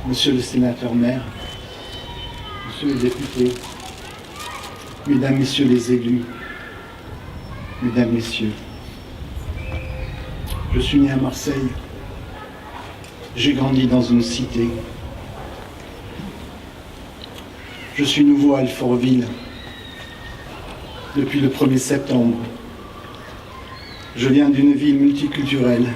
Monsieur le sénateur-maire, Monsieur les députés, Mesdames, Messieurs les élus, Mesdames, Messieurs, je suis né à Marseille, j'ai grandi dans une cité. Je suis nouveau à Alfortville depuis le 1er septembre. Je viens d'une ville multiculturelle.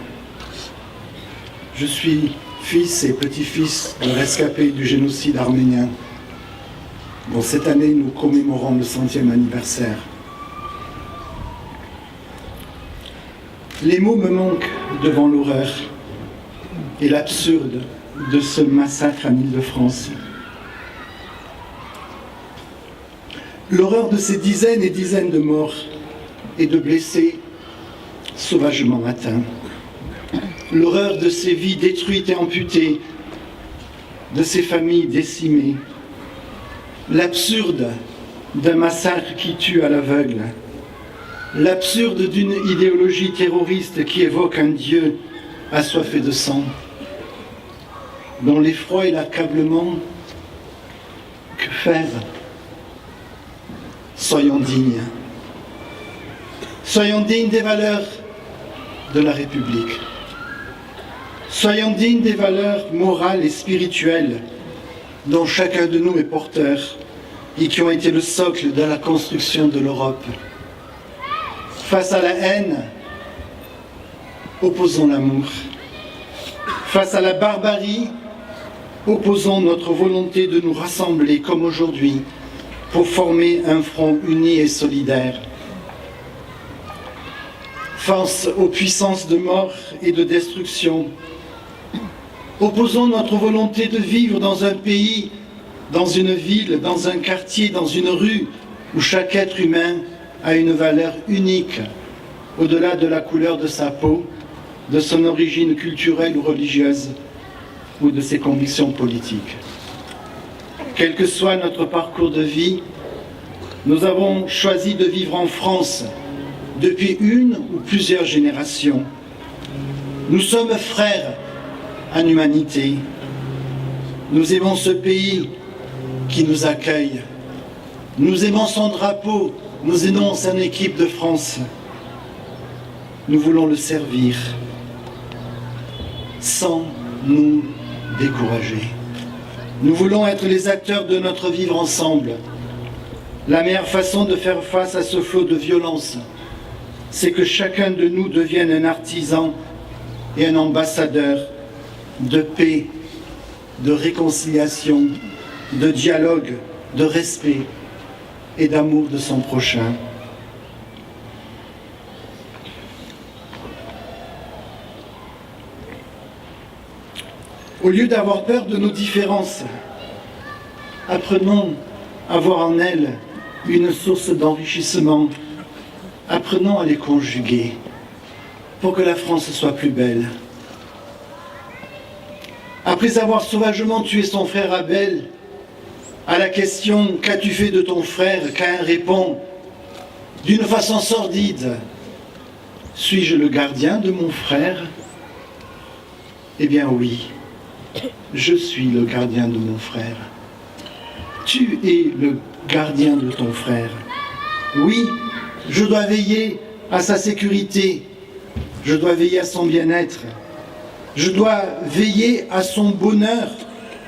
Je suis fils et petit-fils de rescapés du génocide arménien, dont cette année nous commémorons le 100e anniversaire. Les mots me manquent devant l'horreur et l'absurde de ce massacre en Île-de-France. L'horreur de ces dizaines et dizaines de morts et de blessés sauvagement atteints. L'horreur de ces vies détruites et amputées, de ces familles décimées. L'absurde d'un massacre qui tue à l'aveugle. L'absurde d'une idéologie terroriste qui évoque un Dieu assoiffé de sang, dont l'effroi et l'accablement. Que faire? Soyons dignes. Soyons dignes des valeurs de la République. Soyons dignes des valeurs morales et spirituelles dont chacun de nous est porteur et qui ont été le socle de la construction de l'Europe. Face à la haine, opposons l'amour. Face à la barbarie, opposons notre volonté de nous rassembler comme aujourd'hui pour former un front uni et solidaire. Face aux puissances de mort et de destruction, opposons notre volonté de vivre dans un pays, dans une ville, dans un quartier, dans une rue, où chaque être humain a une valeur unique, au-delà de la couleur de sa peau, de son origine culturelle ou religieuse, ou de ses convictions politiques. Quel que soit notre parcours de vie, nous avons choisi de vivre en France depuis une ou plusieurs générations. Nous sommes frères en humanité. Nous aimons ce pays qui nous accueille. Nous aimons son drapeau. Nous aimons son équipe de France. Nous voulons le servir sans nous décourager. Nous voulons être les acteurs de notre vivre ensemble. La meilleure façon de faire face à ce flot de violence, c'est que chacun de nous devienne un artisan et un ambassadeur de paix, de réconciliation, de dialogue, de respect et d'amour de son prochain. Au lieu d'avoir peur de nos différences, apprenons à voir en elles une source d'enrichissement. Apprenons à les conjuguer pour que la France soit plus belle. Après avoir sauvagement tué son frère Abel, à la question « Qu'as-tu fait de ton frère ?» Caïn répond d'une façon sordide « Suis-je le gardien de mon frère ?» Eh bien oui, je suis le gardien de mon frère. Tu es le gardien de ton frère. Oui, je dois veiller à sa sécurité, je dois veiller à son bien-être, je dois veiller à son bonheur,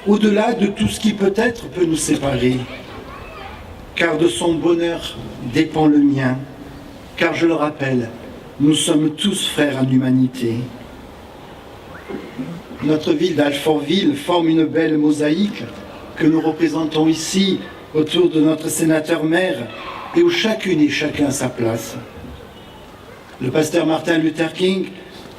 au-delà de tout ce qui peut-être peut nous séparer. Car de son bonheur dépend le mien, car je le rappelle, nous sommes tous frères en humanité. Notre ville d'Alfortville forme une belle mosaïque que nous représentons ici autour de notre sénateur-maire et où chacune et chacun a sa place. Le pasteur Martin Luther King,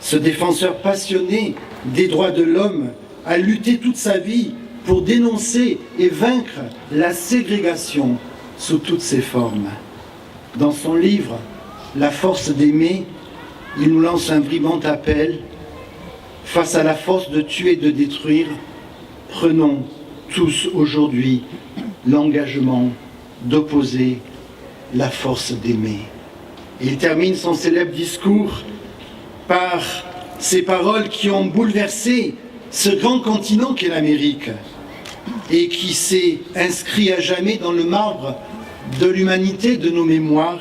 ce défenseur passionné des droits de l'homme, a lutté toute sa vie pour dénoncer et vaincre la ségrégation sous toutes ses formes. Dans son livre « La force d'aimer », il nous lance un brillant appel. Face à la force de tuer et de détruire, prenons tous aujourd'hui l'engagement d'opposer la force d'aimer. Il termine son célèbre discours par ces paroles qui ont bouleversé ce grand continent qu'est l'Amérique et qui s'est inscrit à jamais dans le marbre de l'humanité, de nos mémoires.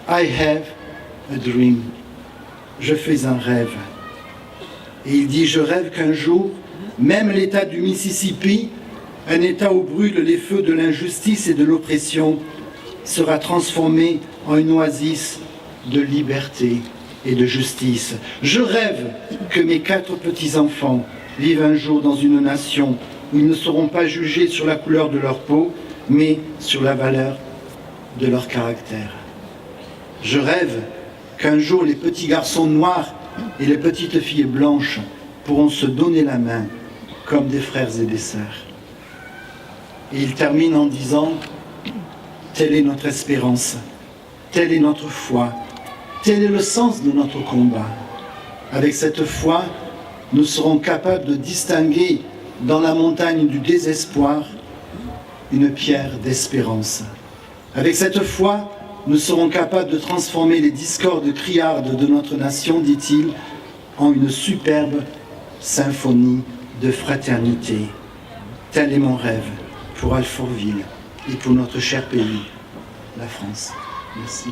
I have a dream. Je fais un rêve. Et il dit, je rêve qu'un jour, même l'État du Mississippi, un État où brûlent les feux de l'injustice et de l'oppression, sera transformé en une oasis de liberté et de justice. Je rêve que mes 4 petits-enfants vivent un jour dans une nation où ils ne seront pas jugés sur la couleur de leur peau, mais sur la valeur de leur caractère. Je rêve qu'un jour les petits garçons noirs et les petites filles blanches pourront se donner la main comme des frères et des sœurs. Et il termine en disant, telle est notre espérance, telle est notre foi, tel est le sens de notre combat. Avec cette foi, nous serons capables de distinguer dans la montagne du désespoir une pierre d'espérance. Avec cette foi, nous serons capables de transformer les discordes criardes de notre nation, dit-il, en une superbe symphonie de fraternité. Tel est mon rêve pour Alfortville et pour notre cher pays, la France. Merci.